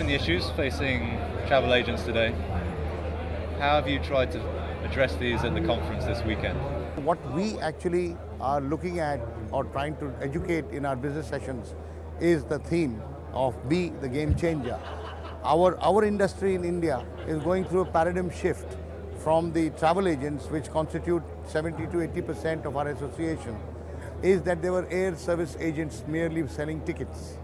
discussing the issues facing travel agents today. How have you tried to address these at the conference this weekend? What we actually are looking at or trying to educate in our business sessions is the theme of Be the Game Changer. Our industry in India is going through a paradigm shift from the travel agents, which constitute 70 to 80% of our association, is that they were air service agents merely selling tickets.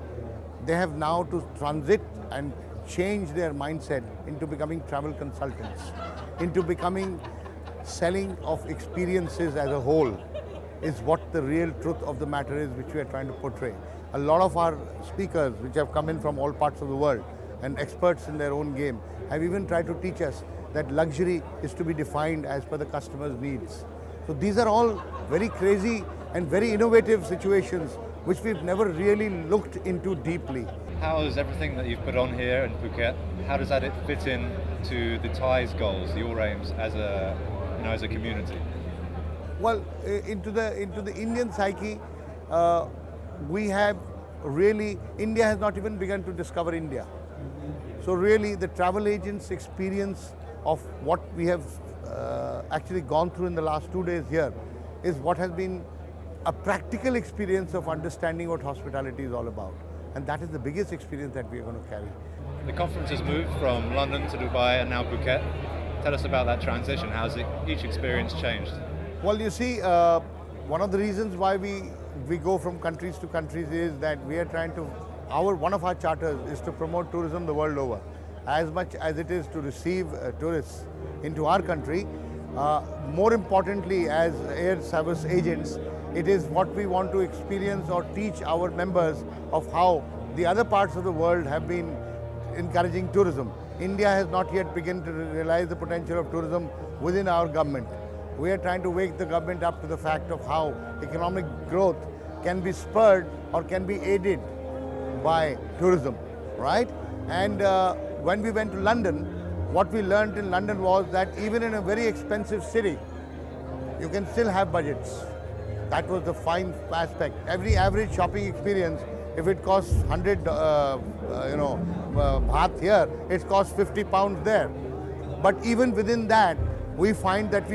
They have now to transit and change their mindset into becoming travel consultants, into becoming selling of experiences as a whole, is what the real truth of the matter is, which we are trying to portray. A lot of our speakers, which have come in from all parts of the world and experts in their own game, have even tried to teach us that luxury is to be defined as per the customer's needs. So these are all very crazy and very innovative situations which we've never really looked into deeply. How is everything that you've put on here in Phuket, how does that fit in to the TAAi's goals, your aims as a community? Well, into the Indian psyche, we have really, India has not even begun to discover India. So really the travel agents' experience of what we have actually gone through in the last 2 days here is what has been a practical experience of understanding what hospitality is all about. And that is the biggest experience that we are going to carry. The conference has moved from London to Dubai and now Phuket. Tell us about that transition. How has each experience changed? Well, you see, one of the reasons why we go from countries to countries is that we are trying to, one of our charters is to promote tourism the world over. As much as it is to receive tourists into our country, more importantly as air service agents, it is what we want to experience or teach our members of how the other parts of the world have been encouraging tourism. India has not yet begun to realize the potential of tourism within our government. We are trying to wake the government up to the fact of how economic growth can be spurred or can be aided by tourism, right? And when we went to London, what we learned in London was that even in a very expensive city, you can still have budgets. That was the fine aspect. Every average shopping experience, if it costs 100 baht here, it costs 50 pounds there. But even within that, we found that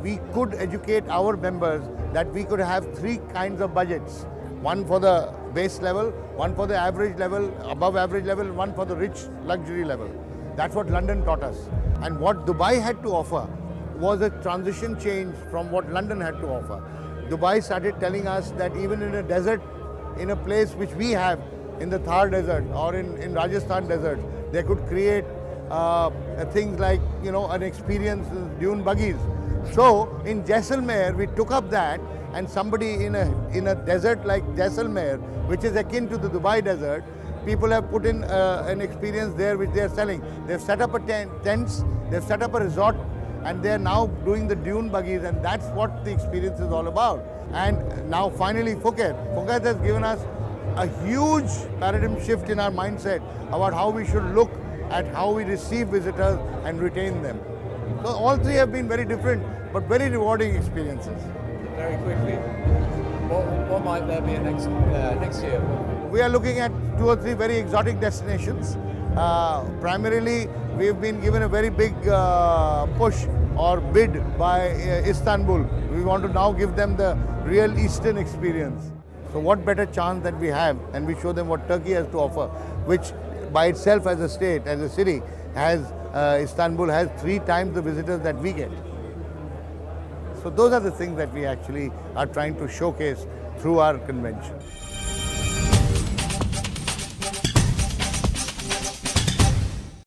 we could educate our members that we could have 3 kinds of budgets. One for the base level, one for the average level, above average level, and one for the rich luxury level. That's what London taught us. And what Dubai had to offer was a transition change from what London had to offer. Dubai started telling us that even in a desert, in a place which we have in the Thar desert or in Rajasthan desert, they could create things like, an experience in dune buggies. So in Jaisalmer, we took up that, and somebody in a desert like Jaisalmer, which is akin to the Dubai desert, people have put in an experience there which they are selling. They've set up tents, they've set up a resort, and they're now doing the dune buggies, and that's what the experience is all about. And now finally Phuket has given us a huge paradigm shift in our mindset about how we should look at how we receive visitors and retain them. So all 3 have been very different, but very rewarding experiences. Very quickly, what might there be next year? We are looking at 2 or 3 very exotic destinations. Primarily, we've been given a very big push or bid by Istanbul. We want to now give them the real Eastern experience. So what better chance that we have, and we show them what Turkey has to offer, which by itself as a state, as a city, Istanbul has 3 times the visitors that we get. So those are the things that we actually are trying to showcase through our convention.